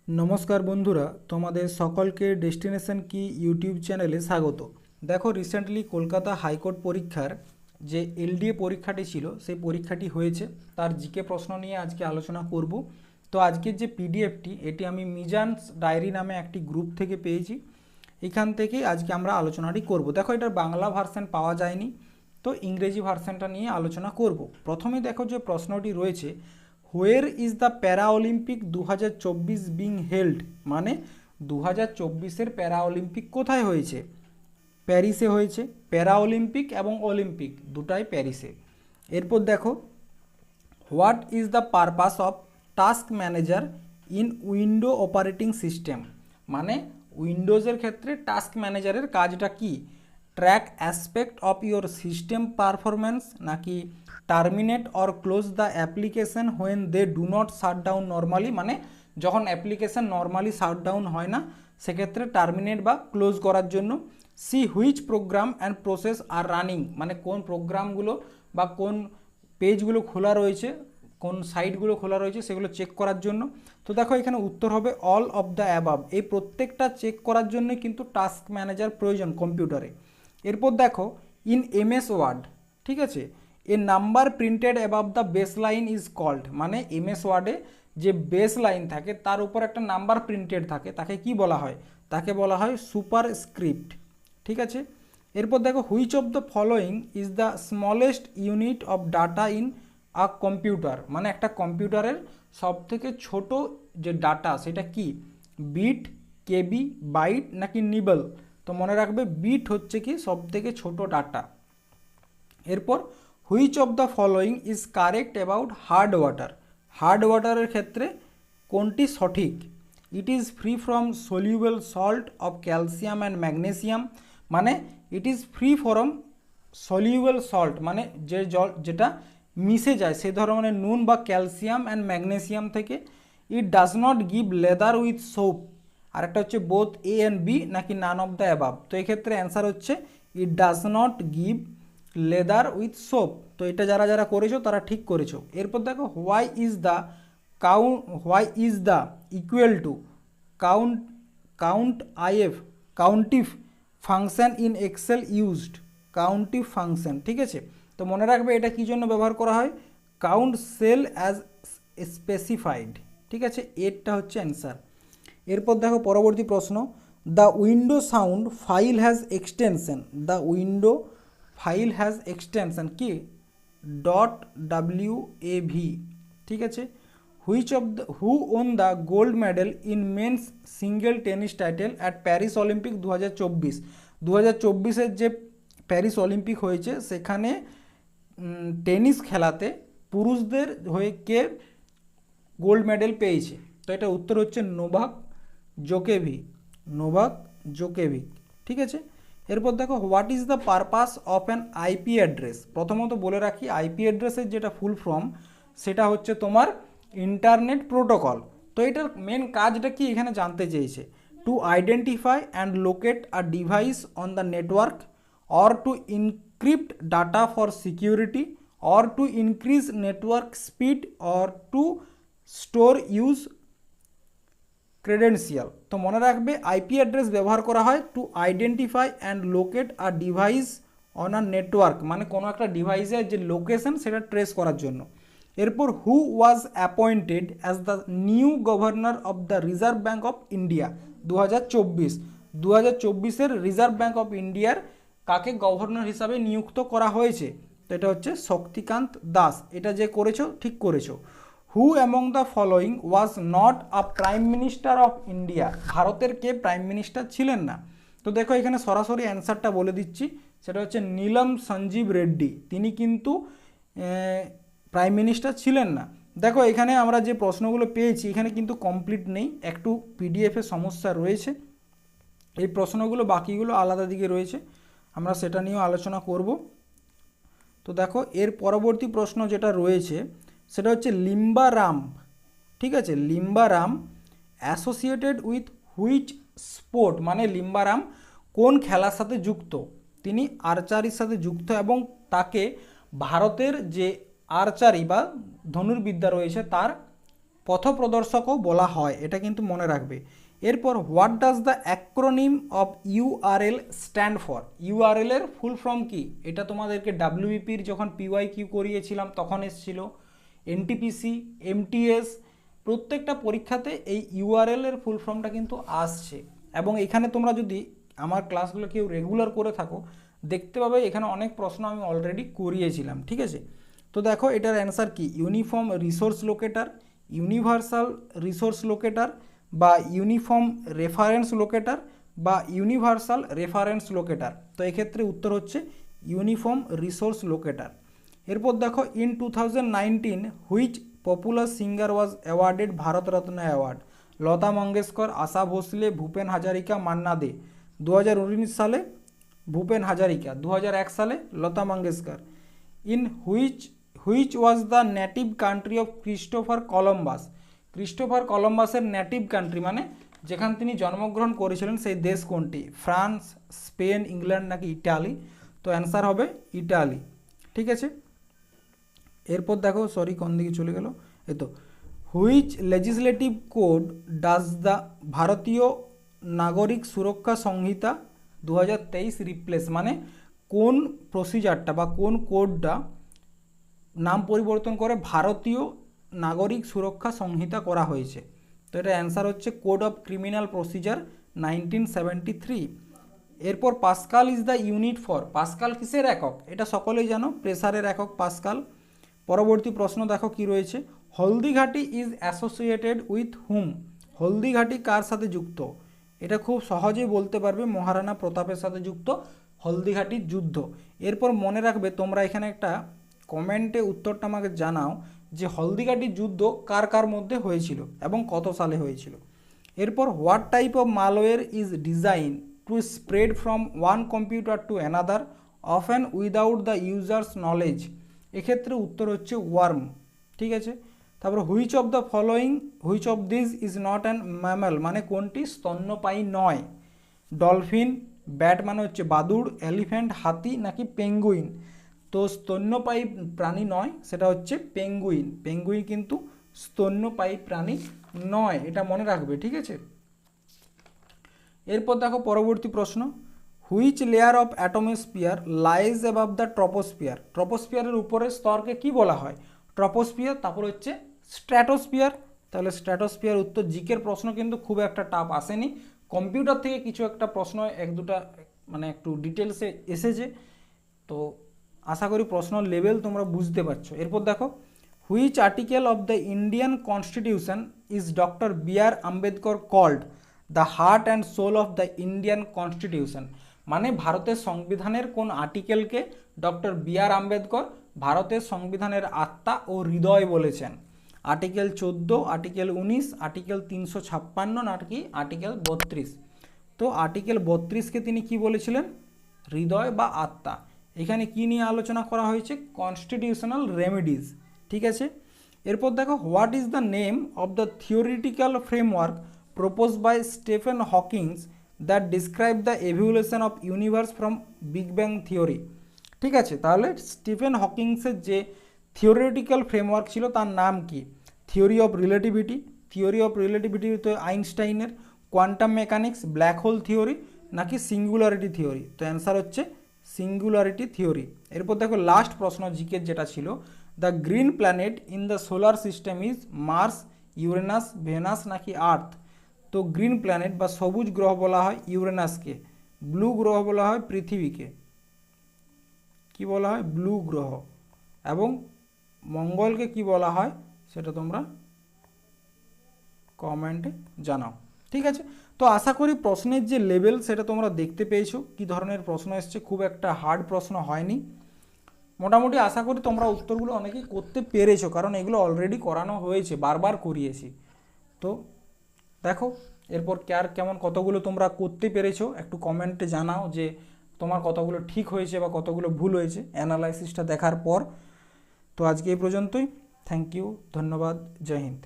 নমস্কার বন্ধুরা, তোমাদের সকলকে ডেস্টিনেশন কি ইউটিউব চ্যানেলে স্বাগত। দেখো, রিসেন্টলি কলকাতা হাইকোর্ট পরীক্ষার যে এলডিএ পরীক্ষাটি ছিল সেই পরীক্ষাটি হয়েছে। তার জিকে প্রশ্ন নিয়ে আজকে আলোচনা করব। তো আজকের যে পিডিএফটি এটি আমি মিজানস ডায়েরি নামে একটি গ্রুপ থেকে পেয়েছি। এখান থেকেই আজকে আমরা আলোচনাটি করব। দেখো, এটার বাংলা ভার্সন পাওয়া যায়নি, তো ইংরেজি ভার্সনটা নিয়ে আলোচনা করব। প্রথমে দেখো যে প্রশ্নটি রয়েছে, হোয়ার ইজ দ্য প্যারা অলিম্পিক 2024 বিং হেল্ড, মানে 2024-এর প্যারা অলিম্পিক কোথায় হয়েছে? প্যারিসে হয়েছে। প্যারা অলিম্পিক এবং অলিম্পিক দুটাই প্যারিসে। এরপর দেখো, what is the purpose of task manager in window operating system, মানে উইন্ডোজের ক্ষেত্রে টাস্ক ম্যানেজারের কাজটা কি? Track aspect of your system performance, নাকি terminate or close the application when they do not shut down normally, মানে যখন অ্যাপ্লিকেশন নর্মালি শাট ডাউন হয় না সেক্ষেত্রে টার্মিনেট বা ক্লোজ করার জন্য। See which program and process are running, মানে কোন প্রোগ্রামগুলো বা কোন পেজগুলো খোলা রয়েছে, কোন সাইটগুলো খোলা রয়েছে সেগুলো চেক করার জন্য। তো দেখো, এখানে উত্তর হবে অল অফ দ্য অ্যাবাভ। এই প্রত্যেকটা চেক করার জন্য কিন্তু টাস্ক ম্যানেজার প্রয়োজন কম্পিউটারে। এরপর দেখো, ইন এমএস ওয়ার্ড, ঠিক আছে, a number printed above the base line is called, মানে এমএস ওয়ার্ডে যে বেস লাইন থাকে তার উপর একটা নাম্বার প্রিন্টেড থাকে তাকে কি বলা হয়? তাকে বলা হয় সুপার স্ক্রিপ্ট, ঠিক আছে। এরপর দেখো, which of the following is the smallest unit of data in a computer, মানে একটা কম্পিউটারের সব থেকে ছোট যে ডাটা সেটা কি? বিট, কেবি, বাইট নাকি নিবল? তো মনে রাখবে বিট হচ্ছে কি সব থেকে ছোট ডাটা। এরপর, which of the following is correct about hard water, hard ওয়াটারের ক্ষেত্রে কোনটি সঠিক? It is free from soluble salt of calcium and magnesium, মানে it is free from soluble salt, মানে যে জল যেটা মিশে যায় সে ধরনের নুন বা ক্যালসিয়াম অ্যান্ড ম্যাগনেসিয়াম থেকে। It does not give leather with soap, আরেকটা হচ্ছে বোথ এ অ্যান্ড বি নাকি নান অফ দ্য অ্যাবাভ? তো এক্ষেত্রে অ্যান্সার হচ্ছে it does not give leather with soap. তো এটা যারা যারা করেছো তারা ঠিক করেছো। এরপর দেখো, why is the equal to count count if countif function in Excel used, countif function, ঠিক আছে। তো মনে রাখবে এটা কী জন্য ব্যবহার করা হয়? কাউন্ট সেল অ্যাজ স্পেসিফাইড, ঠিক আছে, এরটা হচ্ছে অ্যান্সার। এরপর দেখো পরবর্তী প্রশ্ন, the window sound file has extension, the window file has extension কি? .wav, ঠিক আছে। Who won the gold medal in men's single tennis title at Paris Olympic 2024, 2024-এর যে প্যারিস অলিম্পিক হয়েছে সেখানে টেনিস খেলাতে পুরুষদের হয়ে কে গোল্ড মেডেল পেয়েছে? তো এটা উত্তর হচ্ছে নোভাক জোকোভিচ, নোভাক জোকোভিচ, ঠিক আছে। এরপর দেখো, what is the purpose of an IP address? প্রথমত বলে রাখি, আইপি অ্যাড্রেসের যেটা ফুল ফর্ম সেটা হচ্ছে তোমার ইন্টারনেট প্রোটোকল। তো এটার মেন কাজটা কি এখানে জানতে চেয়েছে? To identify and locate a device on the network, or to encrypt data for security, or to increase network speed, or to store use credential. তো মনে রাখবে আইপি অ্যাড্রেস ব্যবহার করা হয় to identify and locate a device on a network, মানে কোনো একটা ডিভাইসের যে লোকেশন সেটা ট্রেস করার জন্য। এরপর, who was appointed as the new governor of the Reserve Bank of India 2024, 2024-এর রিজার্ভ ব্যাঙ্ক অফ ইন্ডিয়ার কাকে গভর্নর হিসাবে নিযুক্ত করা হয়েছে? তো এটা হচ্ছে শক্তিকান্ত দাস। এটা যে করেছো ঠিক করেছো। হু among the following was not a prime minister of India, ভারতের কে প্রাইম মিনিস্টার ছিলেন না? তো দেখো এখানে সরাসরি অ্যান্সারটা বলে দিচ্ছি, সেটা হচ্ছে নীলম সঞ্জীব রেড্ডি, তিনি কিন্তু প্রাইম মিনিস্টার ছিলেন না। দেখো এখানে আমরা যে প্রশ্নগুলো পেয়েছি এখানে কিন্তু কমপ্লিট নেই, একটু পিডিএফের সমস্যা রয়েছে। এই প্রশ্নগুলো বাকিগুলো আলাদা দিকে রয়েছে, আমরা সেটা নিয়েও আলোচনা করব। তো দেখো এর পরবর্তী প্রশ্ন যেটা রয়েছে সেটা হচ্ছে লিম্বারাম, ঠিক আছে, লিম্বারাম অ্যাসোসিয়েটেড উইথ হুইচ স্পোর্ট, মানে লিম্বারাম কোন খেলার সাথে যুক্ত? তিনি আর্চারির সাথে যুক্ত এবং তাকে ভারতের যে আর্চারি বা ধনুর্বিদ্যা রয়েছে তার পথপ্রদর্শকও বলা হয়, এটা কিন্তু মনে রাখবে। এরপর what does the acronym of URL stand for? URL এর ফুল ফর্ম কি? এটা তোমাদেরকে ডাব্লিউবিপির যখন পিওয়াইকিউ করিয়েছিলাম তখন এসেছিল, এনটিপিসি, এমটিএস, প্রত্যেকটা পরীক্ষাতে এই ইউআরএল এর ফুল ফর্মটা কিন্তু আসছে। এবং এখানে তোমরা যদি আমার ক্লাসগুলো কেউ রেগুলার করে থাকো দেখতে পাবে এখানে অনেক প্রশ্ন আমি অলরেডি করিয়েছিলাম, ঠিক আছে। তো দেখো এটার অ্যান্সার কি? Uniform resource locator, universal resource locator, বা ইউনিফর্ম রেফারেন্স লোকেটার, বা ইউনিভার্সাল রেফারেন্স লোকেটার। তো এক্ষেত্রে উত্তর হচ্ছে ইউনিফর্ম রিসোর্স লোকেটার। এরপর দেখো in 2019 which popular singer was awarded Bharat Ratna award? Lata Mangeshkar, Asha Bhosle, Bhupen Hazarika, Manna Dey. 2019 সালে ভূপেন হাজারিকা, 2001 সালে Lata Mangeshkar. In which was the native country of Christopher Columbus? Christopher কলম্বাসের নেটিভ কান্ট্রি মানে যেখানে তিনি জন্মগ্রহণ করেছিলেন সেই দেশ কোনটি? ফ্রান্স, স্পেন, ইংল্যান্ড নাকি ইটালি? তো অ্যান্সার হবে ইটালি, ঠিক আছে। এরপর দেখো, সরি কোন দিকে চলে গেল, এই তো, which legislative code does the ভারতীয় নাগরিক সুরক্ষা সংহিতা 2023 রিপ্লেস? মানে কোন প্রসিজারটা বা কোন কোডটা নাম পরিবর্তন করে ভারতীয় নাগরিক সুরক্ষা সংহিতা করা হয়েছে? তো এটা অ্যান্সার হচ্ছে কোড অফ ক্রিমিনাল প্রসিজার 1973। এরপর Pascal is the unit for? Pascal কিসের একক? এটা সকলেই জানো, প্রেসারের একক পাস্কাল। পরবর্তী প্রশ্ন দেখো কি রয়েছে, হলদিঘাটি ইজ অ্যাসোসিয়েটেড উইথ হুম? হলদিঘাটি কার সাথে যুক্ত? এটা খুব সহজেই বলতে পারবে, মহারানা প্রতাপের সাথে যুক্ত হলদিঘাটির যুদ্ধ। এরপর মনে রাখবে তোমরা এখানে একটা কমেন্টে উত্তরটা আমাকে জানাও যে হলদিঘাটির যুদ্ধ কার কার মধ্যে হয়েছিল এবং কত সালে হয়েছিল। এরপর what type of malware is design to spread from one computer to another often without the users knowledge? এক্ষেত্রে উত্তর হচ্ছে ওয়ার্ম, ঠিক আছে। তারপর which of the following, which of this is not an mammal? মানে কোনটি স্তন্যপায়ী নয়? ডলফিন, ব্যাট মানে হচ্ছে বাদুড়, এলিফ্যান্ট, হাতি নাকি পেঙ্গুইন? তো স্তন্যপায়ী প্রাণী নয়, সেটা হচ্ছে পেঙ্গুইন। পেঙ্গুইন কিন্তু স্তন্যপায়ী প্রাণী নয়, এটা মনে রাখবে, ঠিক আছে। এরপর দেখো পরবর্তী প্রশ্ন, which layer of atmosphere lies above the troposphere? ট্রপোস্ফিয়ারের উপরের স্তরকে কি বলা হয়? ট্রপোস্ফিয়ার। তারপর হচ্ছে স্ট্র্যাটোস্ফিয়ার। তাহলে স্ট্র্যাটোস্ফিয়ার উত্তর। জিকের প্রশ্ন কিন্তু খুব একটা টাফ আসেনি, কম্পিউটার থেকে কিছু একটা প্রশ্ন এক দুটা মানে একটু ডিটেলসে এসেছে, তো আশা করি প্রশ্ন লেভেল তোমরা বুঝতে পারছো। এরপর দেখো, which article of the Indian constitution is doctor B R. Ambedkar called the heart and soul of the Indian constitution? মানে ভারতের সংবিধানের কোন আর্টিকেলকে ডক্টর বি.আর. আম্বেদকর ভারতের সংবিধানের আত্মা ও হৃদয় বলেছেন? আর্টিকেল 14, আর্টিকেল 19, আর্টিকেল 356 নাকি আর্টিকেল 32? তো আর্টিকেল 32কে তিনি কি বলেছিলেন? হৃদয় বা আত্মা। এখানে কি নিয়ে আলোচনা করা হয়েছে? কনস্টিটিউশনাল রেমেডিজ, ঠিক আছে। এরপর দেখো, what is the name of the theoretical framework proposed by Stephen Hawking that describe the evolution of universe from Big Bang theory? ঠিক আছে, তাহলে স্টিফেন হকিংসের যে থিওরিটিক্যাল ফ্রেমওয়ার্ক ছিল তার নাম কি? Theory of relativity, theory of relativity তো আইনস্টাইনের, quantum mechanics, black hole theory নাকি সিঙ্গুলারিটি থিওরি? তো অ্যান্সার হচ্ছে সিঙ্গুলারিটি থিওরি। এরপর দেখো লাস্ট প্রশ্ন জিকের যেটা ছিল, the green planet in the solar system is Mars, Uranus, Venus নাকি আর্থ? তো গ্রিন প্ল্যানেট বা সবুজ গ্রহ বলা হয় ইউরেনাসকে, ব্লু গ্রহ বলা হয় পৃথিবীকে। কি বলা হয়? ব্লু গ্রহ। এবং মঙ্গলকে কি বলা হয় সেটা তোমরা কমেন্টে জানাও, ঠিক আছে। তো আশা করি প্রশ্নের যে লেভেল সেটা তোমরা দেখতে পেয়েছো, কি ধরনের প্রশ্ন এসছে। খুব একটা হার্ড প্রশ্ন হয়নি, মোটামুটি আশা করি তোমরা উত্তরগুলো অনেকেই করতে পেরেছো, কারণ এগুলো অলরেডি করানো হয়েছে, বারবার করিয়েছি। তো দেখো এরপর কেমন কতগুলো তোমরা করতে পেরেছো একটু কমেন্টে জানাও যে তোমার কতগুলো ঠিক হয়েছে বা কতগুলো ভুল হয়েছে অ্যানালাইসিসটা দেখার পর। তো আজকে এই পর্যন্তই, থ্যাংক ইউ, ধন্যবাদ, জয় হিন্দ।